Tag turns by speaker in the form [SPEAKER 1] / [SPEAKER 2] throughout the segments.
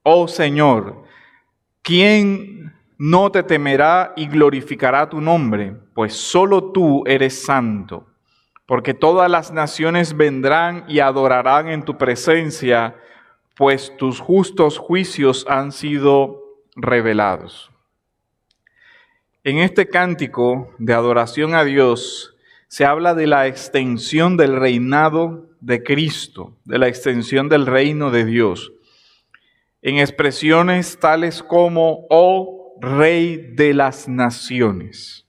[SPEAKER 1] oh Señor, ¿quién no te temerá y glorificará tu nombre? Pues solo tú eres santo, porque todas las naciones vendrán y adorarán en tu presencia, pues tus justos juicios han sido revelados. En este cántico de adoración a Dios se habla de la extensión del reinado de Cristo, de la extensión del reino de Dios, en expresiones tales como, oh Rey de las naciones.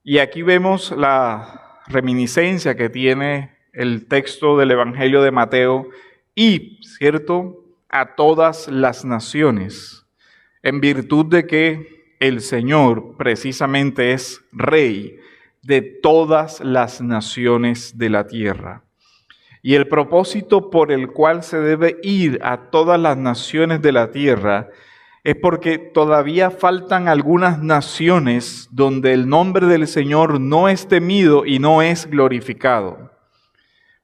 [SPEAKER 1] Y aquí vemos la reminiscencia que tiene el texto del Evangelio de Mateo y, ¿cierto?, a todas las naciones, en virtud de que el Señor precisamente es Rey de todas las naciones de la tierra. Y el propósito por el cual se debe ir a todas las naciones de la tierra es porque todavía faltan algunas naciones donde el nombre del Señor no es temido y no es glorificado.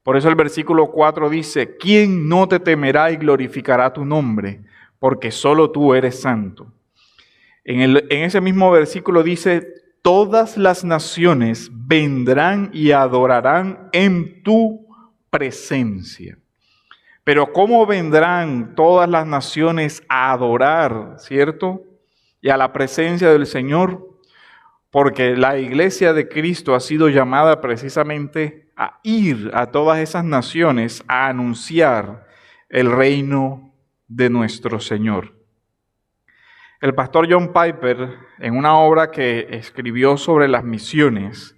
[SPEAKER 1] Por eso el versículo 4 dice, ¿quién no te temerá y glorificará tu nombre? Porque solo tú eres santo. En ese mismo versículo dice, todas las naciones vendrán y adorarán en tu presencia. Pero ¿cómo vendrán todas las naciones a adorar, cierto? Y a la presencia del Señor, porque la iglesia de Cristo ha sido llamada precisamente a ir a todas esas naciones a anunciar el reino de nuestro Señor. El pastor John Piper, en una obra que escribió sobre las misiones,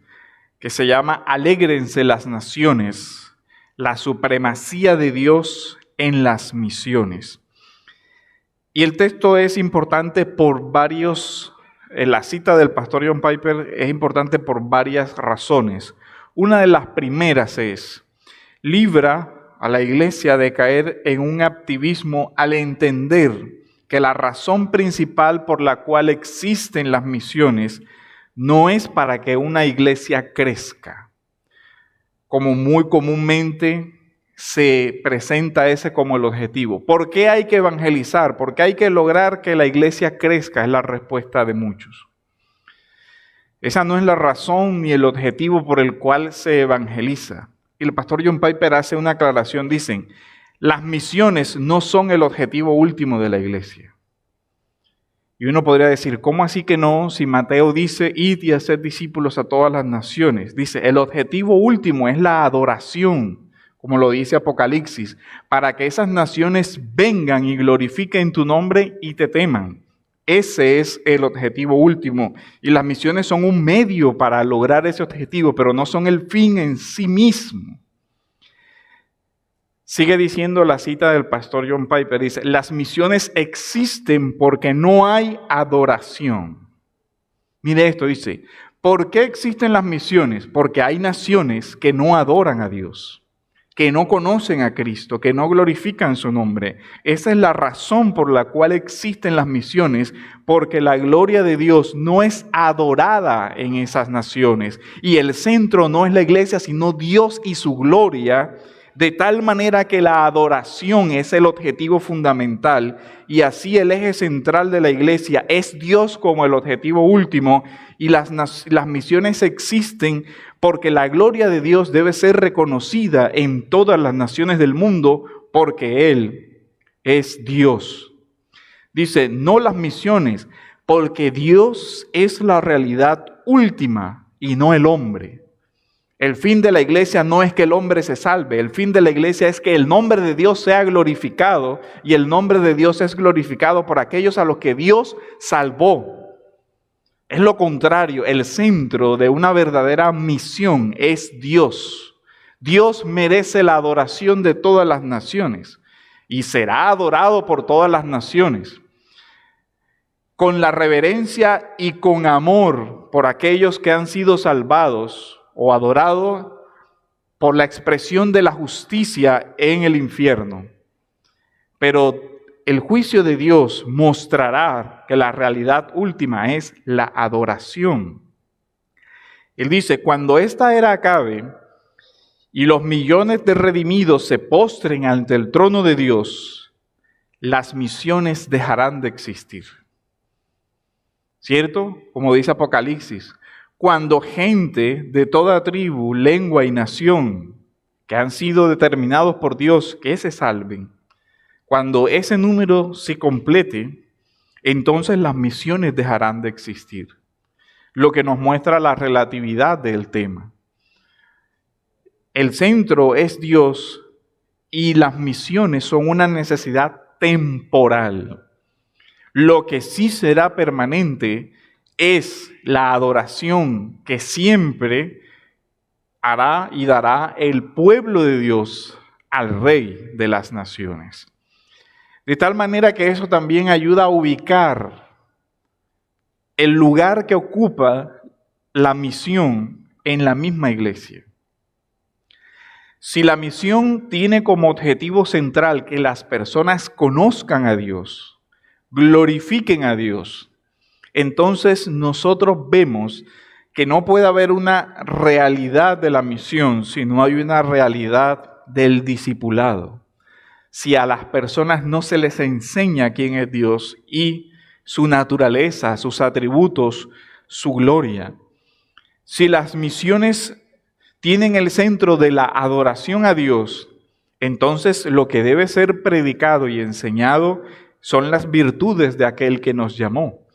[SPEAKER 1] que se llama Alégrense las naciones, la supremacía de Dios en las misiones. Y el texto es importante por la cita del pastor John Piper es importante por varias razones. Una de las primeras es, libra a la iglesia de caer en un activismo al entender que la razón principal por la cual existen las misiones no es para que una iglesia crezca, como muy comúnmente se presenta ese como el objetivo. ¿Por qué hay que evangelizar? ¿Por qué hay que lograr que la iglesia crezca? Es la respuesta de muchos. Esa no es la razón ni el objetivo por el cual se evangeliza. Y el pastor John Piper hace una aclaración, dicen, las misiones no son el objetivo último de la iglesia. Y uno podría decir, ¿cómo así que no? Si Mateo dice, id y hacer discípulos a todas las naciones. Dice, el objetivo último es la adoración, como lo dice Apocalipsis, para que esas naciones vengan y glorifiquen tu nombre y te teman. Ese es el objetivo último. Y las misiones son un medio para lograr ese objetivo, pero no son el fin en sí mismo. Sigue diciendo la cita del pastor John Piper, dice, las misiones existen porque no hay adoración. Mire esto, dice, ¿por qué existen las misiones? Porque hay naciones que no adoran a Dios, que no conocen a Cristo, que no glorifican su nombre. Esa es la razón por la cual existen las misiones, porque la gloria de Dios no es adorada en esas naciones. Y el centro no es la iglesia, sino Dios y su gloria, de tal manera que la adoración es el objetivo fundamental y así el eje central de la iglesia es Dios como el objetivo último y las misiones existen porque la gloria de Dios debe ser reconocida en todas las naciones del mundo porque Él es Dios. Dice, no las misiones, porque Dios es la realidad última y no el hombre. El fin de la iglesia no es que el hombre se salve, el fin de la iglesia es que el nombre de Dios sea glorificado y el nombre de Dios es glorificado por aquellos a los que Dios salvó. Es lo contrario, el centro de una verdadera misión es Dios. Dios merece la adoración de todas las naciones y será adorado por todas las naciones. Con la reverencia y con amor por aquellos que han sido salvados o adorado por la expresión de la justicia en el infierno. Pero el juicio de Dios mostrará que la realidad última es la adoración. Él dice, cuando esta era acabe y los millones de redimidos se postren ante el trono de Dios, las misiones dejarán de existir. ¿Cierto? Como dice Apocalipsis, cuando gente de toda tribu, lengua y nación que han sido determinados por Dios que se salven, cuando ese número se complete, entonces las misiones dejarán de existir. Lo que nos muestra la relatividad del tema. El centro es Dios y las misiones son una necesidad temporal. Lo que sí será permanente es la adoración que siempre hará y dará el pueblo de Dios al Rey de las naciones. De tal manera que eso también ayuda a ubicar el lugar que ocupa la misión en la misma iglesia. Si la misión tiene como objetivo central que las personas conozcan a Dios, glorifiquen a Dios, entonces nosotros vemos que no puede haber una realidad de la misión si no hay una realidad del discipulado. Si a las personas no se les enseña quién es Dios y su naturaleza, sus atributos, su gloria. Si las misiones tienen el centro de la adoración a Dios, entonces lo que debe ser predicado y enseñado son las virtudes de aquel que nos llamó.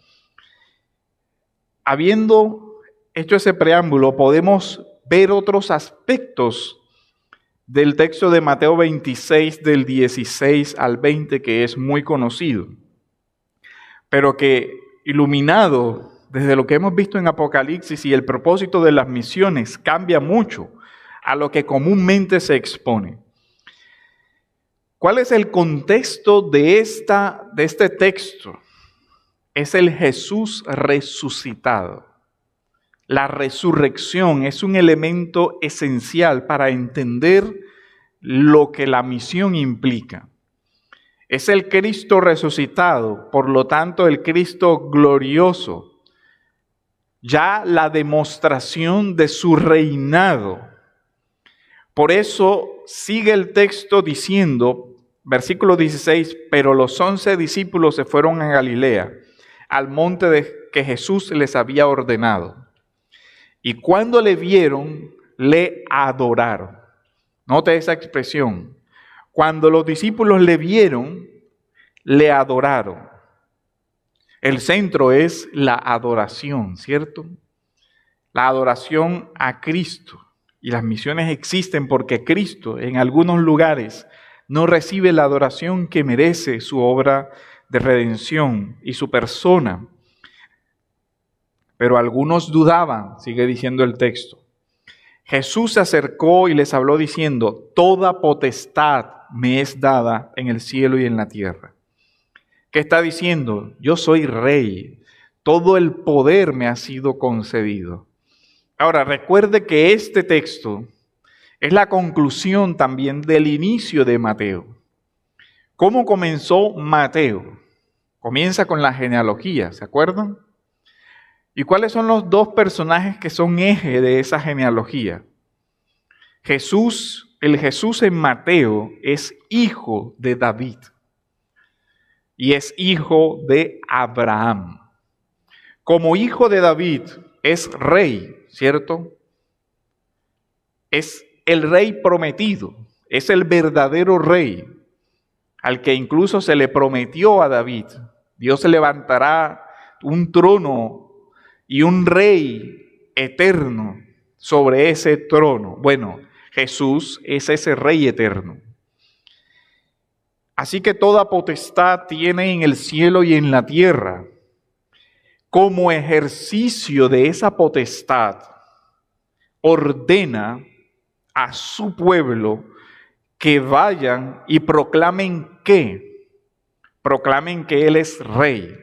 [SPEAKER 1] Habiendo hecho ese preámbulo, podemos ver otros aspectos del texto de Mateo 26, del 16 al 20, que es muy conocido, pero que iluminado desde lo que hemos visto en Apocalipsis y el propósito de las misiones cambia mucho a lo que comúnmente se expone. ¿Cuál es el contexto de este texto? Es el Jesús resucitado. La resurrección es un elemento esencial para entender lo que la misión implica. Es el Cristo resucitado, por lo tanto el Cristo glorioso, ya la demostración de su reinado. Por eso sigue el texto diciendo, versículo 16, pero los 11 discípulos se fueron a Galilea, al monte que Jesús les había ordenado. Y cuando le vieron, le adoraron. Note esa expresión. Cuando los discípulos le vieron, le adoraron. El centro es la adoración, ¿cierto? La adoración a Cristo. Y las misiones existen porque Cristo en algunos lugares no recibe la adoración que merece su obra de redención y su persona. Pero algunos dudaban, sigue diciendo el texto. Jesús se acercó y les habló diciendo, toda potestad me es dada en el cielo y en la tierra. ¿Qué está diciendo? Yo soy rey, todo el poder me ha sido concedido. Ahora, recuerde que este texto es la conclusión también del inicio de Mateo. ¿Cómo comenzó Mateo? Comienza con la genealogía, ¿se acuerdan? ¿Y cuáles son los dos personajes que son eje de esa genealogía? El Jesús en Mateo es hijo de David y es hijo de Abraham. Como hijo de David es rey, ¿cierto? Es el rey prometido, es el verdadero rey, al que incluso se le prometió a David. Dios se levantará un trono y un rey eterno sobre ese trono. Bueno, Jesús es ese rey eterno. Así que toda potestad tiene en el cielo y en la tierra. Como ejercicio de esa potestad, ordena a su pueblo que vayan y proclamen ¿qué? Proclamen que Él es rey.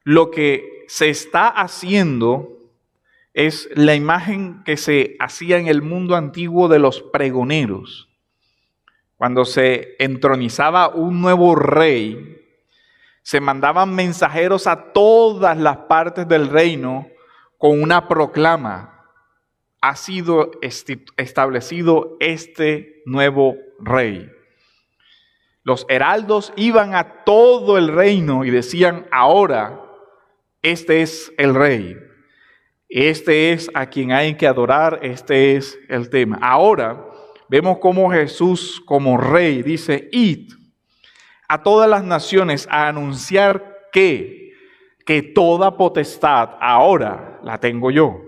[SPEAKER 1] Lo que se está haciendo es la imagen que se hacía en el mundo antiguo de los pregoneros. Cuando se entronizaba un nuevo rey, se mandaban mensajeros a todas las partes del reino con una proclama. Ha sido establecido este nuevo rey. Los heraldos iban a todo el reino y decían, ahora, este es el rey. Este es a quien hay que adorar, este es el tema. Ahora vemos cómo Jesús como rey dice, id a todas las naciones a anunciar que toda potestad ahora la tengo yo,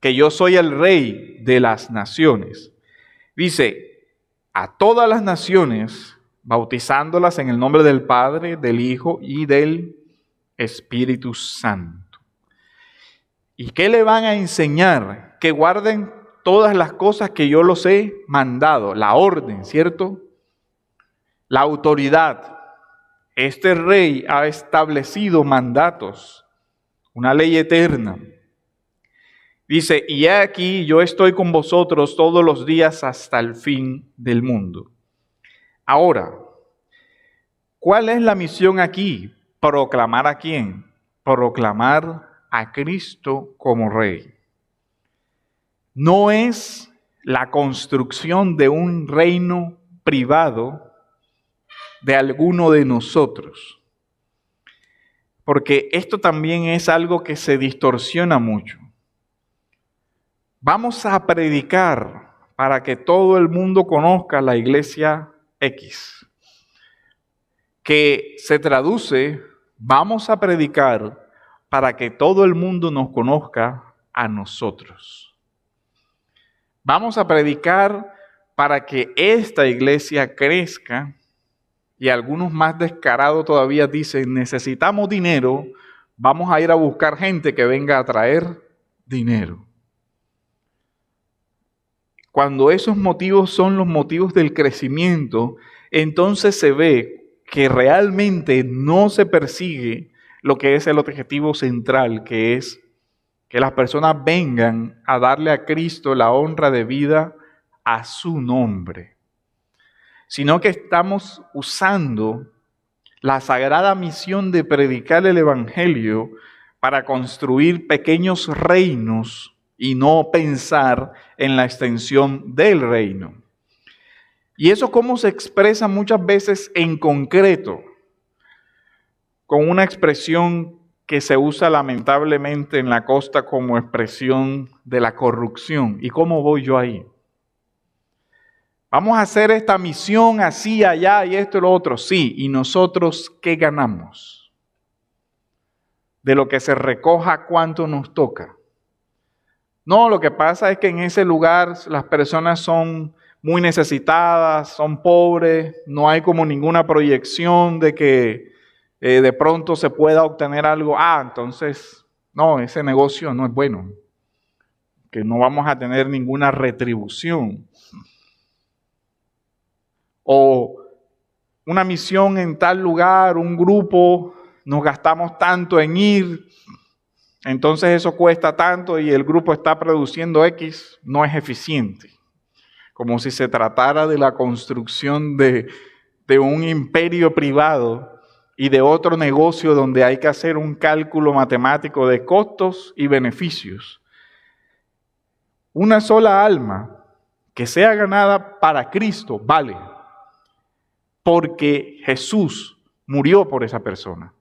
[SPEAKER 1] que yo soy el rey de las naciones. Dice, a todas las naciones, bautizándolas en el nombre del Padre, del Hijo y del Espíritu Santo. ¿Y qué le van a enseñar? Que guarden todas las cosas que yo los he mandado, la orden, ¿cierto? La autoridad. Este rey ha establecido mandatos, una ley eterna. Dice, y he aquí yo estoy con vosotros todos los días hasta el fin del mundo. Ahora, ¿cuál es la misión aquí? ¿Proclamar a quién? Proclamar a Cristo como rey. No es la construcción de un reino privado de alguno de nosotros. Porque esto también es algo que se distorsiona mucho. Vamos a predicar para que todo el mundo conozca la iglesia X, que se traduce, vamos a predicar para que todo el mundo nos conozca a nosotros. Vamos a predicar para que esta iglesia crezca, y algunos más descarados todavía dicen, necesitamos dinero, vamos a ir a buscar gente que venga a traer dinero. Cuando esos motivos son los motivos del crecimiento, entonces se ve que realmente no se persigue lo que es el objetivo central, que es que las personas vengan a darle a Cristo la honra debida a su nombre, sino que estamos usando la sagrada misión de predicar el Evangelio para construir pequeños reinos y no pensar en la extensión del reino. Y eso cómo se expresa muchas veces en concreto, con una expresión que se usa lamentablemente en la costa como expresión de la corrupción. ¿Y cómo voy yo ahí? Vamos a hacer esta misión así, allá y esto y lo otro. Sí, ¿y nosotros qué ganamos? De lo que se recoja, ¿cuánto nos toca? No, lo que pasa es que en ese lugar las personas son muy necesitadas, son pobres, no hay como ninguna proyección de que de pronto se pueda obtener algo. Entonces, no, ese negocio no es bueno, que no vamos a tener ninguna retribución. O una misión en tal lugar, un grupo, nos gastamos tanto en ir, entonces eso cuesta tanto y el grupo está produciendo X, no es eficiente. Como si se tratara de la construcción de un imperio privado y de otro negocio donde hay que hacer un cálculo matemático de costos y beneficios. Una sola alma que sea ganada para Cristo vale, porque Jesús murió por esa persona.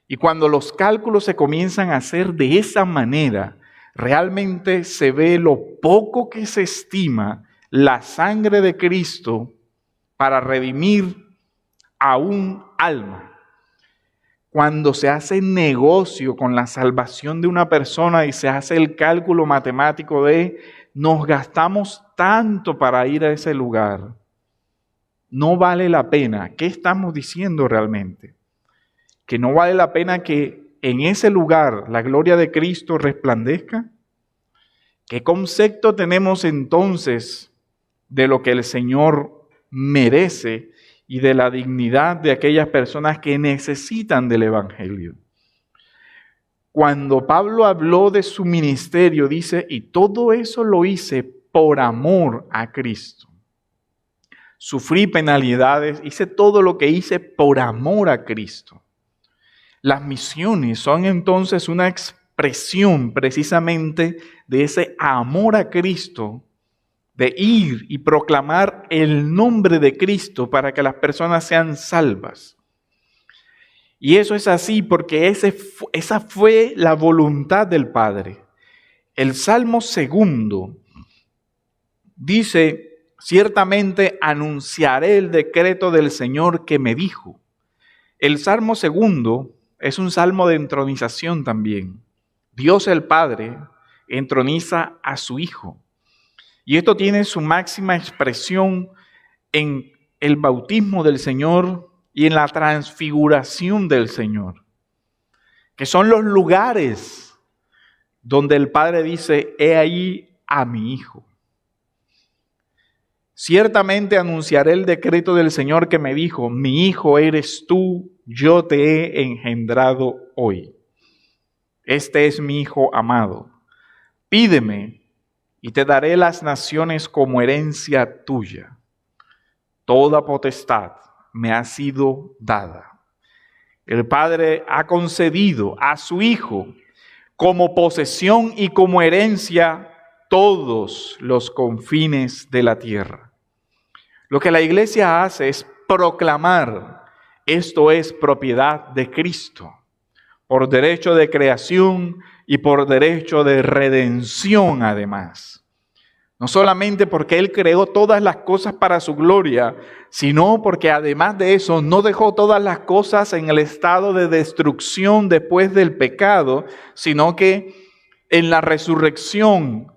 [SPEAKER 1] Y cuando los cálculos se comienzan a hacer de esa manera, realmente se ve lo poco que se estima la sangre de Cristo para redimir a un alma. Cuando se hace negocio con la salvación de una persona y se hace el cálculo matemático de nos gastamos tanto para ir a ese lugar, no vale la pena. ¿Qué estamos diciendo realmente? Que no vale la pena que en ese lugar la gloria de Cristo resplandezca. ¿Qué concepto tenemos entonces de lo que el Señor merece y de la dignidad de aquellas personas que necesitan del Evangelio? Cuando Pablo habló de su ministerio, dice, y todo eso lo hice por amor a Cristo. Sufrí penalidades, hice todo lo que hice por amor a Cristo. Las misiones son entonces una expresión precisamente de ese amor a Cristo de ir y proclamar el nombre de Cristo para que las personas sean salvas. Y eso es así porque esa fue la voluntad del Padre. El Salmo 2 dice, ciertamente anunciaré el decreto del Señor que me dijo. El Salmo 2 es un salmo de entronización también. Dios el Padre entroniza a su Hijo. Y esto tiene su máxima expresión en el bautismo del Señor y en la transfiguración del Señor, que son los lugares donde el Padre dice, he ahí a mi Hijo. Ciertamente anunciaré el decreto del Señor que me dijo, mi Hijo eres tú, yo te he engendrado hoy. Este es mi Hijo amado. Pídeme y te daré las naciones como herencia tuya. Toda potestad me ha sido dada. El Padre ha concedido a su Hijo como posesión y como herencia todos los confines de la tierra. Lo que la iglesia hace es proclamar, esto es propiedad de Cristo, por derecho de creación y por derecho de redención además. No solamente porque Él creó todas las cosas para su gloria, sino porque además de eso no dejó todas las cosas en el estado de destrucción después del pecado, sino que en la resurrección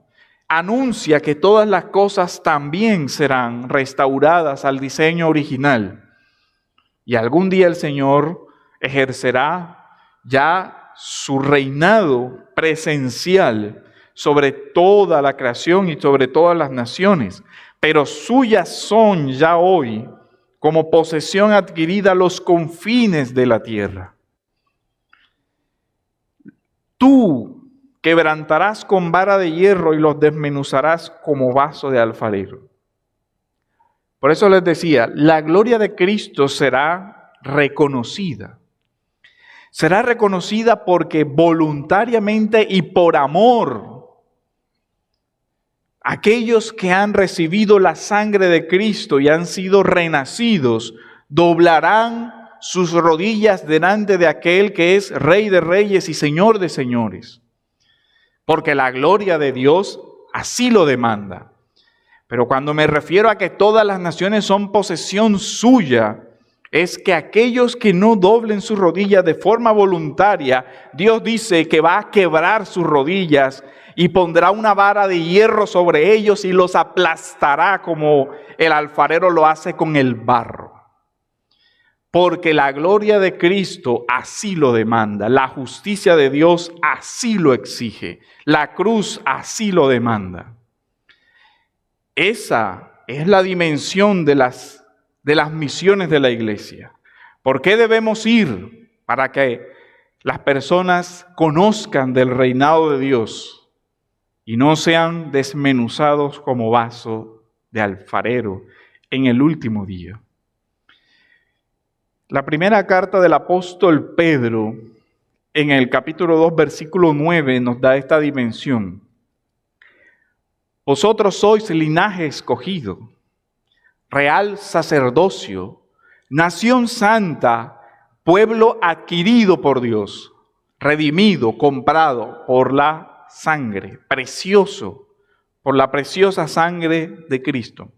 [SPEAKER 1] anuncia que todas las cosas también serán restauradas al diseño original. Y algún día el Señor ejercerá ya su reinado presencial sobre toda la creación y sobre todas las naciones, pero suyas son ya hoy como posesión adquirida los confines de la tierra. Tú quebrantarás con vara de hierro y los desmenuzarás como vaso de alfarero. Por eso les decía, la gloria de Cristo será reconocida. Será reconocida porque voluntariamente y por amor, aquellos que han recibido la sangre de Cristo y han sido renacidos, doblarán sus rodillas delante de aquel que es Rey de Reyes y Señor de Señores. Porque la gloria de Dios así lo demanda. Pero cuando me refiero a que todas las naciones son posesión suya, es que aquellos que no doblen sus rodillas de forma voluntaria, Dios dice que va a quebrar sus rodillas y pondrá una vara de hierro sobre ellos y los aplastará como el alfarero lo hace con el barro. Porque la gloria de Cristo así lo demanda, la justicia de Dios así lo exige, la cruz así lo demanda. Esa es la dimensión de las misiones de la iglesia. ¿Por qué debemos ir? Para que las personas conozcan del reinado de Dios y no sean desmenuzados como vaso de alfarero en el último día. La primera carta del apóstol Pedro, en el capítulo 2, versículo 9, nos da esta dimensión. Vosotros sois linaje escogido, real sacerdocio, nación santa, pueblo adquirido por Dios, redimido, comprado por la sangre, precioso, por la preciosa sangre de Cristo.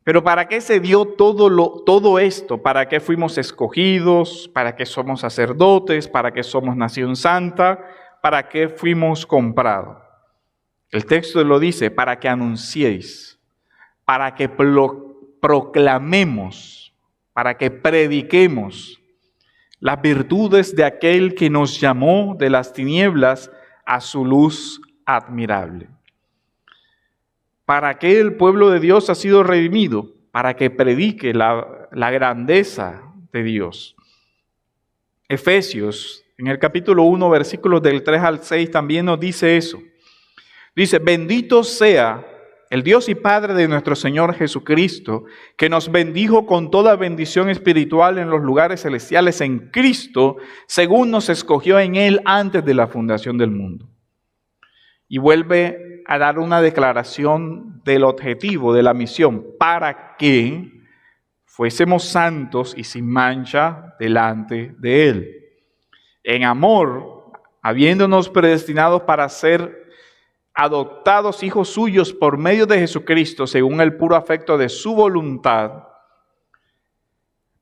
[SPEAKER 1] Pero ¿para qué se dio todo esto? ¿Para qué fuimos escogidos? ¿Para qué somos sacerdotes? ¿Para qué somos nación santa? ¿Para qué fuimos comprados? El texto lo dice, para que anunciéis, para que proclamemos, para que prediquemos las virtudes de aquel que nos llamó de las tinieblas a su luz admirable. ¿Para qué el pueblo de Dios ha sido redimido? Para que predique la grandeza de Dios. Efesios, en el capítulo 1, versículos del 3 al 6, también nos dice eso. Dice, bendito sea el Dios y Padre de nuestro Señor Jesucristo, que nos bendijo con toda bendición espiritual en los lugares celestiales en Cristo, según nos escogió en Él antes de la fundación del mundo. Y vuelve a dar una declaración del objetivo de la misión para que fuésemos santos y sin mancha delante de Él. En amor, habiéndonos predestinados para ser adoptados hijos suyos por medio de Jesucristo, según el puro afecto de su voluntad,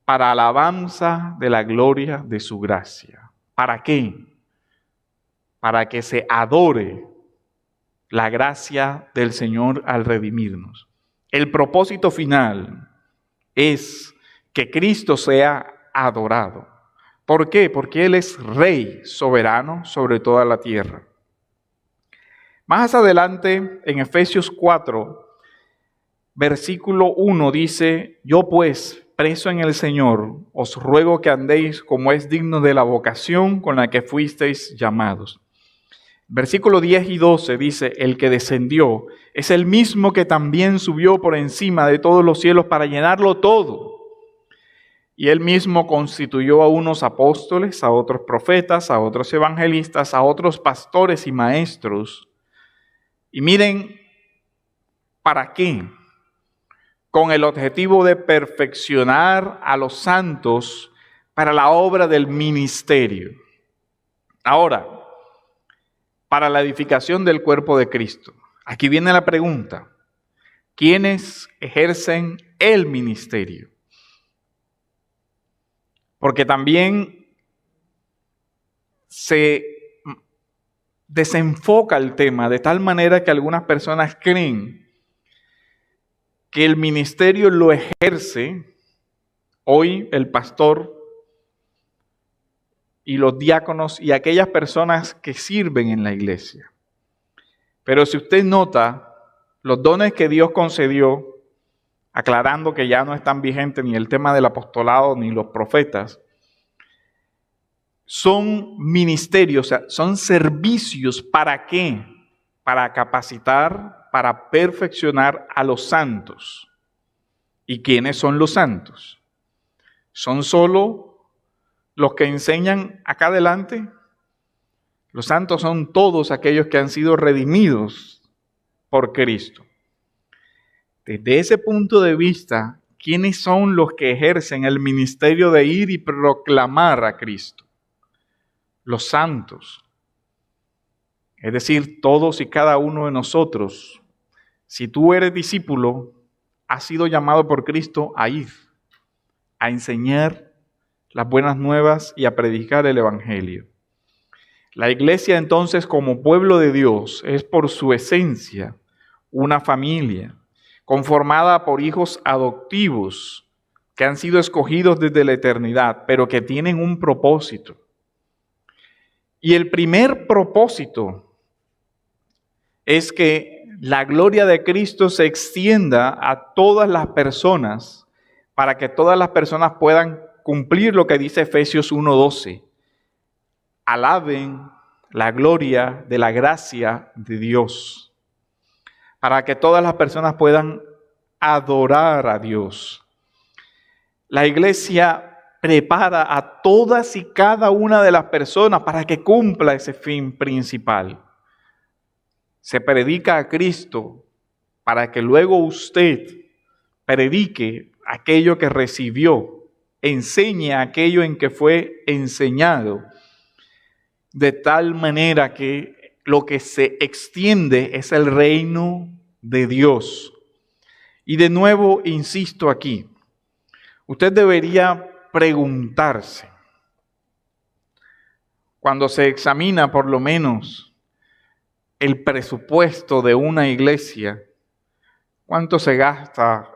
[SPEAKER 1] para alabanza de la gloria de su gracia. ¿Para qué? Para que se adore la gracia del Señor al redimirnos. El propósito final es que Cristo sea adorado. ¿Por qué? Porque Él es Rey soberano sobre toda la tierra. Más adelante, en Efesios 4, versículo 1 dice: yo pues, preso en el Señor, os ruego que andéis como es digno de la vocación con la que fuisteis llamados. Versículo 10 y 12 dice: el que descendió es el mismo que también subió por encima de todos los cielos para llenarlo todo. Y Él mismo constituyó a unos apóstoles, a otros profetas, a otros evangelistas, a otros pastores y maestros. Y miren, ¿para qué? Con el objetivo de perfeccionar a los santos para la obra del ministerio. Ahora, para la edificación del cuerpo de Cristo. Aquí viene la pregunta: ¿quiénes ejercen el ministerio? Porque también se desenfoca el tema de tal manera que algunas personas creen que el ministerio lo ejerce hoy el pastor y los diáconos y aquellas personas que sirven en la iglesia. Pero si usted nota, los dones que Dios concedió, aclarando que ya no están vigentes ni el tema del apostolado ni los profetas, son ministerios, o sea, son servicios. ¿Para qué? Para capacitar, para perfeccionar a los santos. ¿Y quiénes son los santos? ¿Son solo los que enseñan acá adelante? Los santos son todos aquellos que han sido redimidos por Cristo. Desde ese punto de vista, ¿quiénes son los que ejercen el ministerio de ir y proclamar a Cristo? Los santos. Es decir, todos y cada uno de nosotros. Si tú eres discípulo, has sido llamado por Cristo a ir, a enseñar las buenas nuevas y a predicar el evangelio. La iglesia entonces, como pueblo de Dios, es por su esencia una familia conformada por hijos adoptivos que han sido escogidos desde la eternidad, pero que tienen un propósito. Y el primer propósito es que la gloria de Cristo se extienda a todas las personas, para que todas las personas puedan cumplir lo que dice Efesios 1:12. Alaben la gloria de la gracia de Dios. Para que todas las personas puedan adorar a Dios. La iglesia prepara a todas y cada una de las personas para que cumpla ese fin principal. Se predica a Cristo para que luego usted predique aquello que recibió, enseñe aquello en que fue enseñado, de tal manera que lo que se extiende es el reino de Dios. Y de nuevo insisto aquí, usted debería preguntarse, cuando se examina por lo menos el presupuesto de una iglesia, ¿cuánto se gasta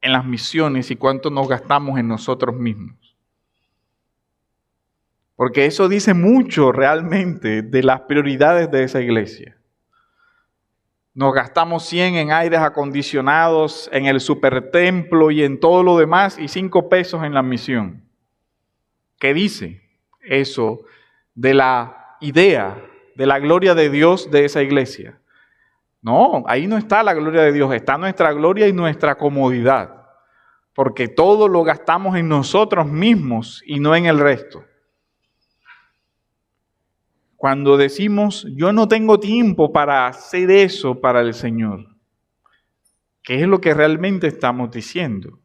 [SPEAKER 1] en las misiones y cuánto nos gastamos en nosotros mismos? Porque eso dice mucho realmente de las prioridades de esa iglesia. Nos gastamos 100 en aires acondicionados, en el supertemplo y en todo lo demás, y 5 pesos en la misión. ¿Qué dice eso de la idea, de la gloria de Dios de esa iglesia? No, ahí no está la gloria de Dios, está nuestra gloria y nuestra comodidad. Porque todo lo gastamos en nosotros mismos y no en el resto. Cuando decimos, yo no tengo tiempo para hacer eso para el Señor, ¿qué es lo que realmente estamos diciendo?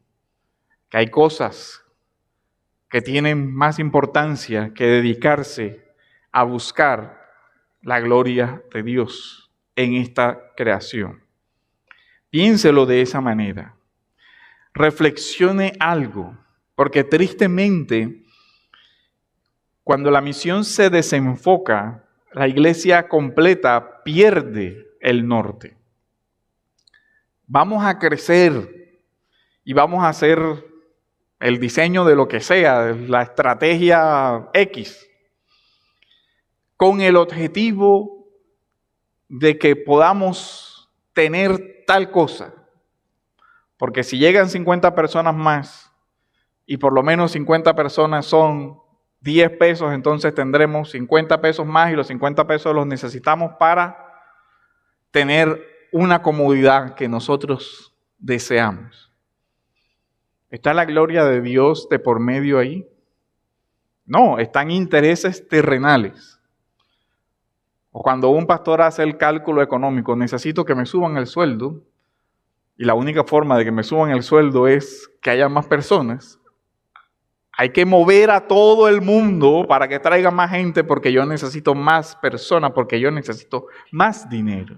[SPEAKER 1] Que hay cosas que tienen más importancia que dedicarse a buscar la gloria de Dios en esta creación. Piénselo de esa manera. Reflexione algo, porque tristemente, cuando la misión se desenfoca, la iglesia completa pierde el norte. Vamos a crecer y vamos a hacer el diseño de lo que sea, la estrategia X, con el objetivo de que podamos tener tal cosa. Porque si llegan 50 personas más y por lo menos 50 personas son 10 pesos, entonces tendremos 50 pesos más y los 50 pesos los necesitamos para tener una comodidad que nosotros deseamos. ¿Está la gloria de Dios de por medio ahí? No, están intereses terrenales. O cuando un pastor hace el cálculo económico, necesito que me suban el sueldo, y la única forma de que me suban el sueldo es que haya más personas. Hay que mover a todo el mundo para que traiga más gente porque yo necesito más personas, porque yo necesito más dinero.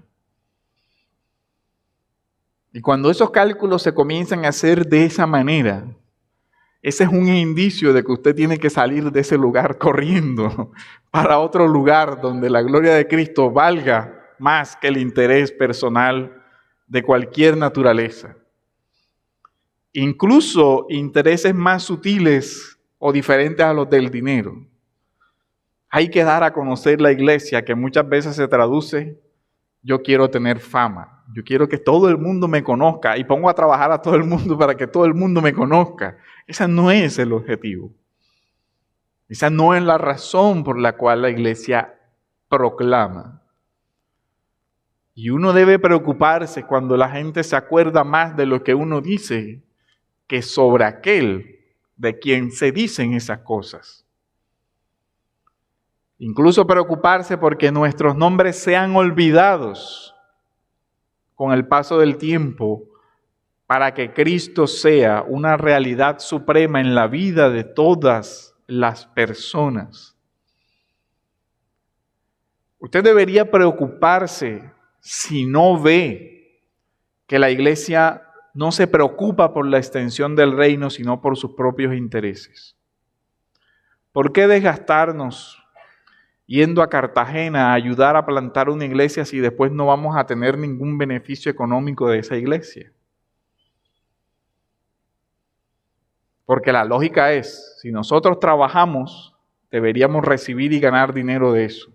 [SPEAKER 1] Y cuando esos cálculos se comienzan a hacer de esa manera, ese es un indicio de que usted tiene que salir de ese lugar corriendo para otro lugar donde la gloria de Cristo valga más que el interés personal de cualquier naturaleza. Incluso intereses más sutiles o diferentes a los del dinero. Hay que dar a conocer la iglesia, que muchas veces se traduce, yo quiero tener fama, yo quiero que todo el mundo me conozca y pongo a trabajar a todo el mundo para que todo el mundo me conozca. Ese no es el objetivo. Esa no es la razón por la cual la iglesia proclama. Y uno debe preocuparse cuando la gente se acuerda más de lo que uno dice que sobre aquel de quien se dicen esas cosas. Incluso preocuparse porque nuestros nombres sean olvidados con el paso del tiempo para que Cristo sea una realidad suprema en la vida de todas las personas. Usted debería preocuparse si no ve que la iglesia no se preocupa por la extensión del reino, sino por sus propios intereses. ¿Por qué desgastarnos yendo a Cartagena a ayudar a plantar una iglesia si después no vamos a tener ningún beneficio económico de esa iglesia? Porque la lógica es, si nosotros trabajamos, deberíamos recibir y ganar dinero de eso.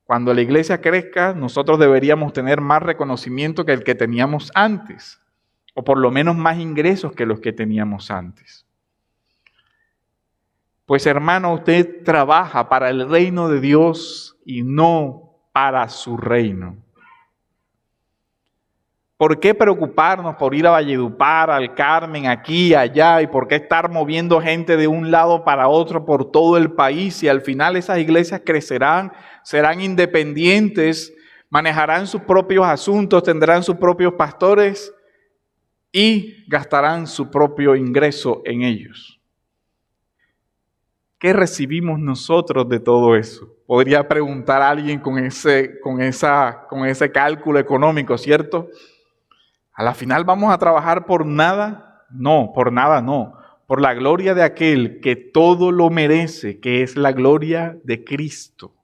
[SPEAKER 1] Cuando la iglesia crezca, nosotros deberíamos tener más reconocimiento que el que teníamos antes, o por lo menos más ingresos que los que teníamos antes. Pues hermano, usted trabaja para el reino de Dios y no para su reino. ¿Por qué preocuparnos por ir a Valledupar, al Carmen, aquí, allá? ¿Y por qué estar moviendo gente de un lado para otro por todo el país? Y al final esas iglesias crecerán, serán independientes, manejarán sus propios asuntos, tendrán sus propios pastores y gastarán su propio ingreso en ellos. ¿Qué recibimos nosotros de todo eso? Podría preguntar a alguien con ese cálculo económico, ¿cierto? ¿A la final vamos a trabajar por nada? No, por nada no. Por la gloria de aquel que todo lo merece, que es la gloria de Cristo.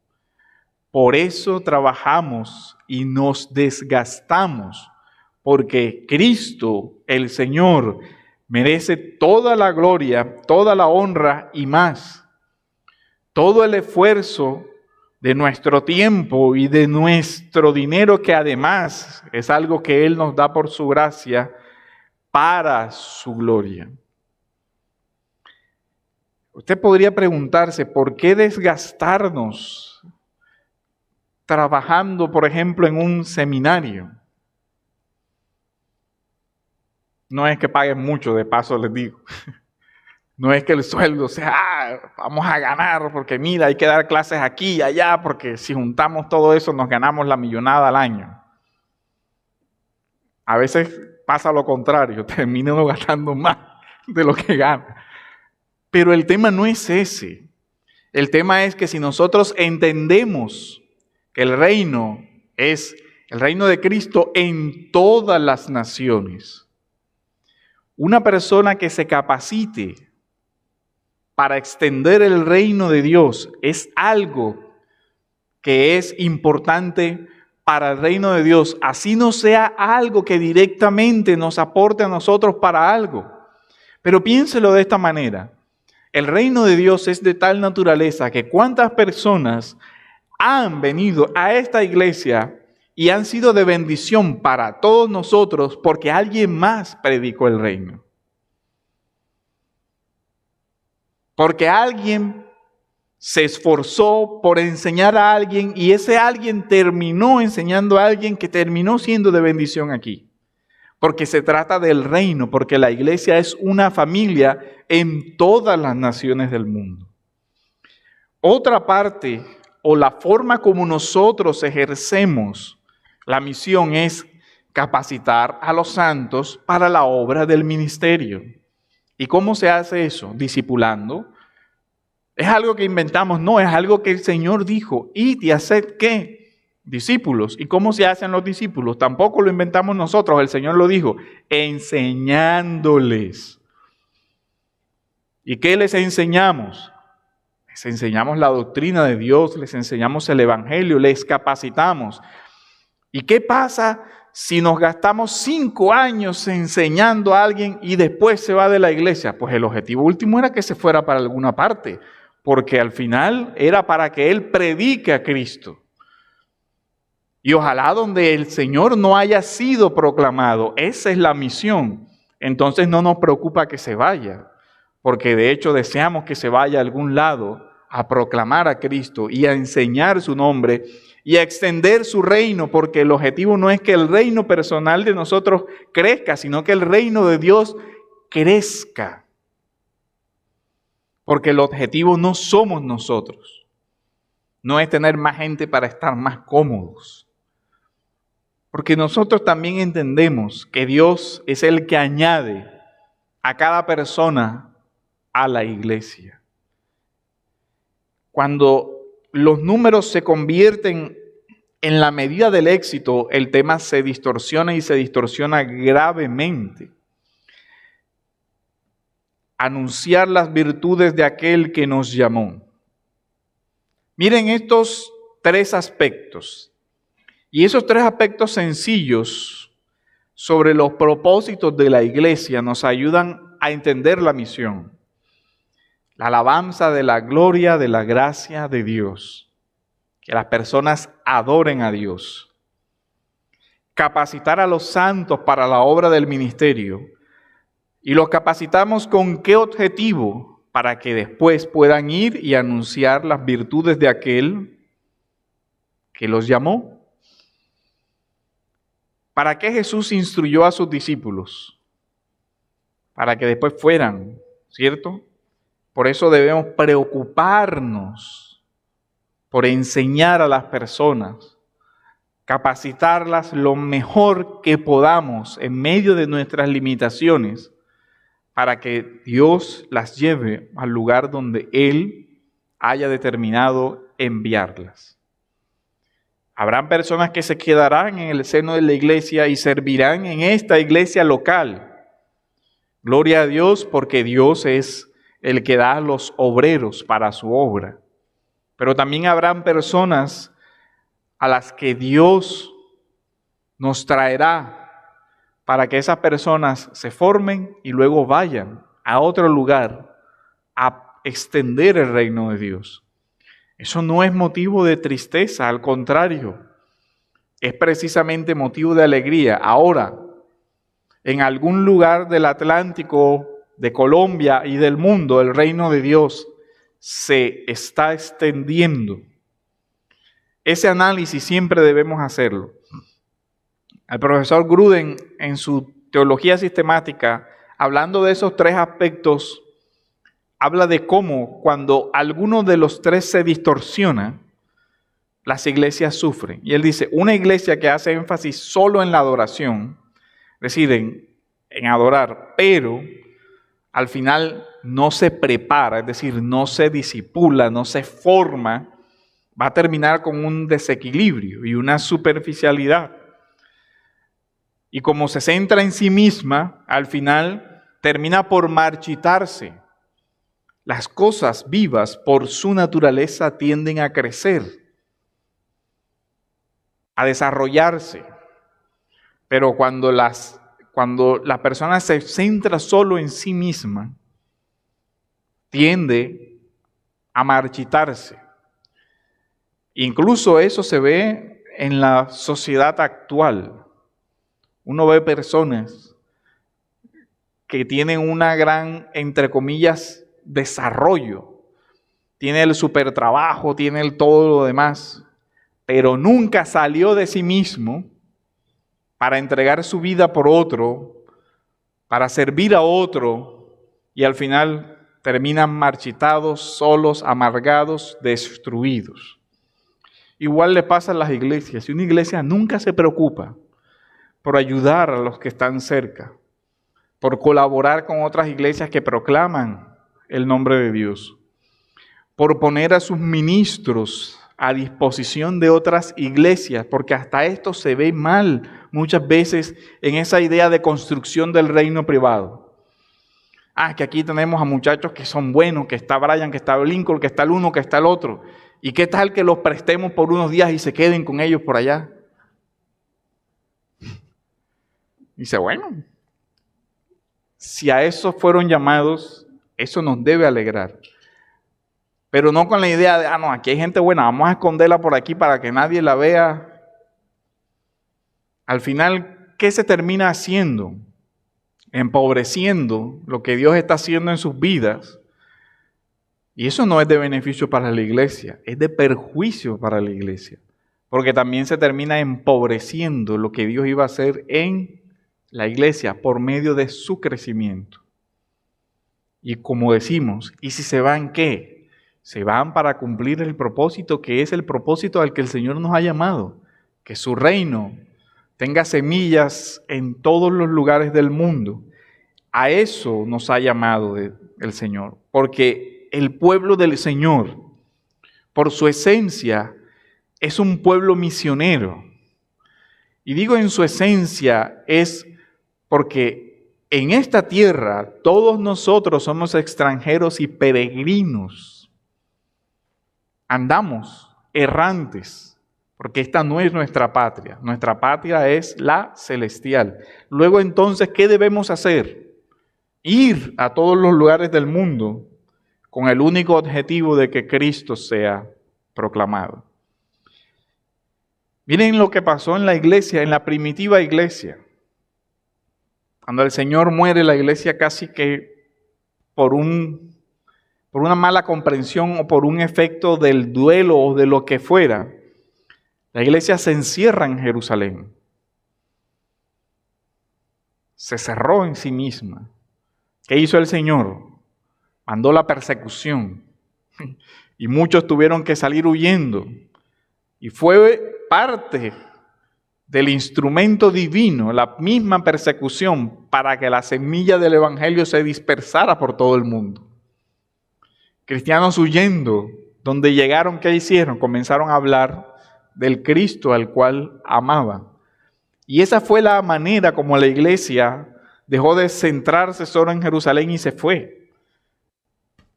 [SPEAKER 1] Por eso trabajamos y nos desgastamos, porque Cristo, el Señor, merece toda la gloria, toda la honra y más. Todo el esfuerzo de nuestro tiempo y de nuestro dinero, que además es algo que Él nos da por su gracia, para su gloria. Usted podría preguntarse, ¿por qué desgastarnos trabajando, por ejemplo, en un seminario? No es que paguen mucho, de paso les digo. No es que el sueldo sea, vamos a ganar, porque mira, hay que dar clases aquí y allá, porque si juntamos todo eso nos ganamos la millonada al año. A veces pasa lo contrario, termina uno gastando más de lo que gana. Pero el tema no es ese. El tema es que si nosotros entendemos que el reino es el reino de Cristo en todas las naciones, una persona que se capacite para extender el reino de Dios es algo que es importante para el reino de Dios, así no sea algo que directamente nos aporte a nosotros para algo. Pero piénselo de esta manera. El reino de Dios es de tal naturaleza que cuántas personas han venido a esta iglesia y han sido de bendición para todos nosotros porque alguien más predicó el reino. Porque alguien se esforzó por enseñar a alguien y ese alguien terminó enseñando a alguien que terminó siendo de bendición aquí. Porque se trata del reino, porque la iglesia es una familia en todas las naciones del mundo. Otra parte o la forma como nosotros ejercemos la misión es capacitar a los santos para la obra del ministerio. ¿Y cómo se hace eso? Discipulando. ¿Es algo que inventamos? No, es algo que el Señor dijo. ¿Id y haced qué? Discípulos. ¿Y cómo se hacen los discípulos? Tampoco lo inventamos nosotros, el Señor lo dijo. Enseñándoles. ¿Y qué les enseñamos? Les enseñamos la doctrina de Dios, les enseñamos el Evangelio, les capacitamos. ¿Y qué pasa si nos gastamos 5 años enseñando a alguien y después se va de la iglesia? Pues el objetivo último era que se fuera para alguna parte, porque al final era para que él predique a Cristo. Y ojalá donde el Señor no haya sido proclamado, esa es la misión. Entonces no nos preocupa que se vaya, porque de hecho deseamos que se vaya a algún lado a proclamar a Cristo y a enseñar su nombre y a extender su reino, porque el objetivo no es que el reino personal de nosotros crezca, sino que el reino de Dios crezca. Porque el objetivo no somos nosotros, no es tener más gente para estar más cómodos. Porque nosotros también entendemos que Dios es el que añade a cada persona a la iglesia. Cuando los números se convierten en la medida del éxito, el tema se distorsiona y se distorsiona gravemente. Anunciar las virtudes de aquel que nos llamó. Miren estos 3 aspectos. Y esos 3 aspectos sencillos sobre los propósitos de la iglesia nos ayudan a entender la misión. La alabanza de la gloria, de la gracia de Dios. Que las personas adoren a Dios. Capacitar a los santos para la obra del ministerio. ¿Y los capacitamos con qué objetivo? Para que después puedan ir y anunciar las virtudes de aquel que los llamó. ¿Para qué Jesús instruyó a sus discípulos? Para que después fueran, ¿cierto? Por eso debemos preocuparnos por enseñar a las personas, capacitarlas lo mejor que podamos en medio de nuestras limitaciones para que Dios las lleve al lugar donde Él haya determinado enviarlas. Habrán personas que se quedarán en el seno de la iglesia y servirán en esta iglesia local. Gloria a Dios porque Dios es el que da los obreros para su obra. Pero también habrán personas a las que Dios nos traerá para que esas personas se formen y luego vayan a otro lugar a extender el reino de Dios. Eso no es motivo de tristeza, al contrario, es precisamente motivo de alegría. Ahora, en algún lugar del Atlántico, de Colombia y del mundo, el reino de Dios se está extendiendo. Ese análisis siempre debemos hacerlo. El profesor Gruden, en su teología sistemática, hablando de esos 3 aspectos, habla de cómo cuando alguno de los tres se distorsiona, las iglesias sufren. Y él dice, una iglesia que hace énfasis solo en la adoración, es decir, en adorar, pero al final no se prepara, es decir, no se disipula, no se forma, va a terminar con un desequilibrio y una superficialidad. Y como se centra en sí misma, al final termina por marchitarse. Las cosas vivas por su naturaleza tienden a crecer, a desarrollarse. Pero cuando la persona se centra solo en sí misma, tiende a marchitarse. Incluso eso se ve en la sociedad actual. Uno ve personas que tienen una gran, entre comillas, desarrollo. Tiene el supertrabajo, tiene el todo lo demás, pero nunca salió de sí mismo para entregar su vida por otro, para servir a otro, y al final terminan marchitados, solos, amargados, destruidos. Igual le pasa a las iglesias. Y una iglesia nunca se preocupa por ayudar a los que están cerca, por colaborar con otras iglesias que proclaman el nombre de Dios, por poner a sus ministros a disposición de otras iglesias, porque hasta esto se ve mal muchas veces en esa idea de construcción del reino privado. Que aquí tenemos a muchachos que son buenos, que está Brian, que está Lincoln, que está el uno, que está el otro. ¿Y qué tal que los prestemos por unos días y se queden con ellos por allá? Dice, bueno, si a eso fueron llamados, eso nos debe alegrar. Pero no con la idea de, no, aquí hay gente buena, vamos a esconderla por aquí para que nadie la vea. Al final, ¿qué se termina haciendo? Empobreciendo lo que Dios está haciendo en sus vidas. Y eso no es de beneficio para la iglesia, es de perjuicio para la iglesia. Porque también se termina empobreciendo lo que Dios iba a hacer en la iglesia por medio de su crecimiento. Y como decimos, ¿y si se van qué? Se van para cumplir el propósito que es el propósito al que el Señor nos ha llamado. Que su reino tenga semillas en todos los lugares del mundo. A eso nos ha llamado el Señor. Porque el pueblo del Señor, por su esencia, es un pueblo misionero. Y digo en su esencia es porque en esta tierra todos nosotros somos extranjeros y peregrinos. Andamos errantes, porque esta no es nuestra patria. Nuestra patria es la celestial. Luego entonces, ¿qué debemos hacer? Ir a todos los lugares del mundo con el único objetivo de que Cristo sea proclamado. Miren lo que pasó en la iglesia, en la primitiva iglesia. Cuando el Señor muere, la iglesia casi que por una mala comprensión o por un efecto del duelo o de lo que fuera, la iglesia se encierra en Jerusalén. Se cerró en sí misma. ¿Qué hizo el Señor? Mandó la persecución. Y muchos tuvieron que salir huyendo. Y fue parte del instrumento divino, la misma persecución, para que la semilla del evangelio se dispersara por todo el mundo. Cristianos huyendo, donde llegaron, ¿qué hicieron? Comenzaron a hablar del Cristo al cual amaban. Y esa fue la manera como la iglesia dejó de centrarse solo en Jerusalén y se fue.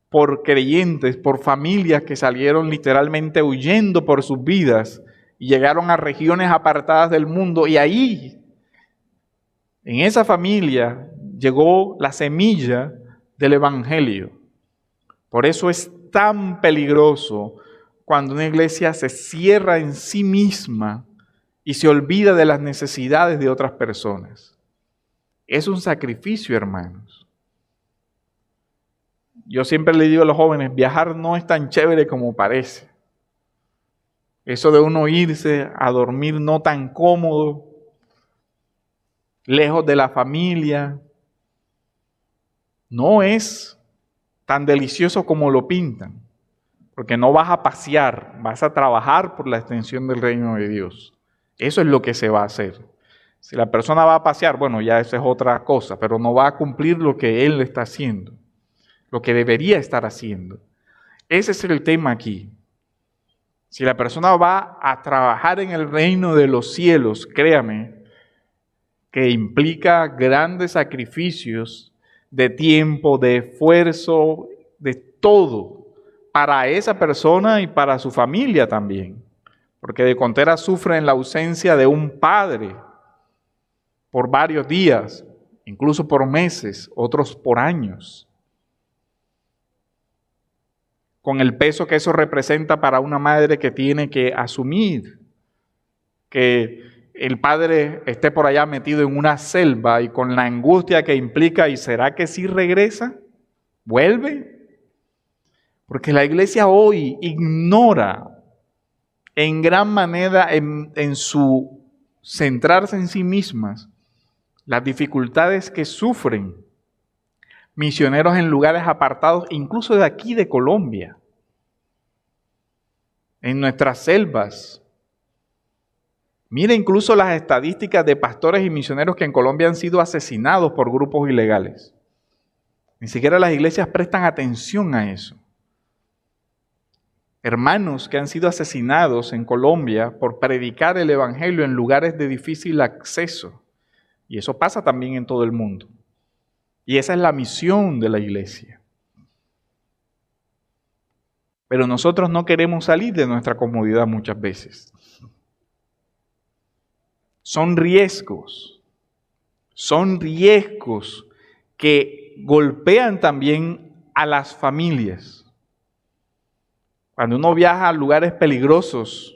[SPEAKER 1] Por creyentes, por familias que salieron literalmente huyendo por sus vidas y llegaron a regiones apartadas del mundo. Y ahí, en esa familia, llegó la semilla del evangelio. Por eso es tan peligroso cuando una iglesia se cierra en sí misma y se olvida de las necesidades de otras personas. Es un sacrificio, hermanos. Yo siempre le digo a los jóvenes, viajar no es tan chévere como parece. Eso de uno irse a dormir no tan cómodo, lejos de la familia, no es tan delicioso como lo pintan, porque no vas a pasear, vas a trabajar por la extensión del reino de Dios. Eso es lo que se va a hacer. Si la persona va a pasear, bueno, ya eso es otra cosa, pero no va a cumplir lo que él está haciendo, lo que debería estar haciendo. Ese es el tema aquí. Si la persona va a trabajar en el reino de los cielos, créame, que implica grandes sacrificios de tiempo, de esfuerzo, de todo, para esa persona y para su familia también. Porque de contera sufre en la ausencia de un padre por varios días, incluso por meses, otros por años. Con el peso que eso representa para una madre que tiene que asumir que el padre esté por allá metido en una selva y con la angustia que implica, ¿y será que sí regresa? ¿Vuelve? Porque la iglesia hoy ignora en gran manera en su centrarse en sí mismas las dificultades que sufren misioneros en lugares apartados, incluso de aquí de Colombia, en nuestras selvas. Mira incluso las estadísticas de pastores y misioneros que en Colombia han sido asesinados por grupos ilegales. Ni siquiera las iglesias prestan atención a eso. Hermanos que han sido asesinados en Colombia por predicar el evangelio en lugares de difícil acceso. Y eso pasa también en todo el mundo. Y esa es la misión de la iglesia. Pero nosotros no queremos salir de nuestra comodidad muchas veces. Son riesgos que golpean también a las familias. Cuando uno viaja a lugares peligrosos,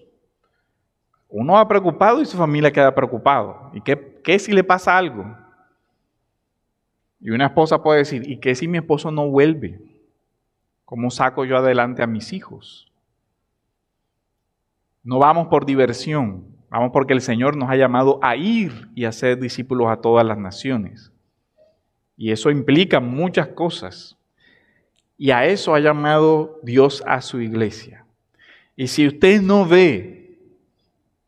[SPEAKER 1] uno va preocupado y su familia queda preocupado. ¿Y qué si le pasa algo? Y una esposa puede decir, ¿y qué si mi esposo no vuelve? ¿Cómo saco yo adelante a mis hijos? No vamos por diversión, vamos porque el Señor nos ha llamado a ir y a ser discípulos a todas las naciones. Y eso implica muchas cosas. Y a eso ha llamado Dios a su iglesia. Y si usted no ve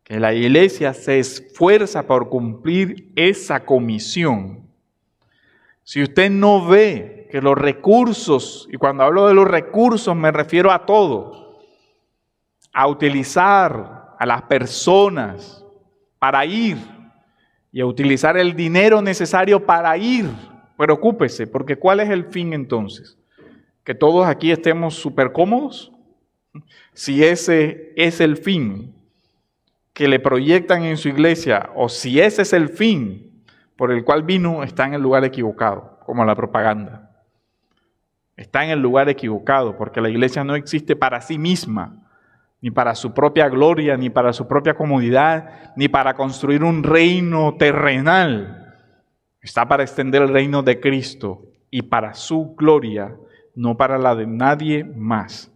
[SPEAKER 1] que la iglesia se esfuerza por cumplir esa comisión, si usted no ve que los recursos, y cuando hablo de los recursos me refiero a todo, a utilizar a las personas para ir y a utilizar el dinero necesario para ir, preocúpese, porque ¿cuál es el fin entonces? ¿Que todos aquí estemos súper cómodos? Si ese es el fin que le proyectan en su iglesia, o si ese es el fin por el cual vino, está en el lugar equivocado, como la propaganda. Está en el lugar equivocado, porque la iglesia no existe para sí misma, ni para su propia gloria, ni para su propia comodidad, ni para construir un reino terrenal. Está para extender el reino de Cristo y para su gloria, no para la de nadie más.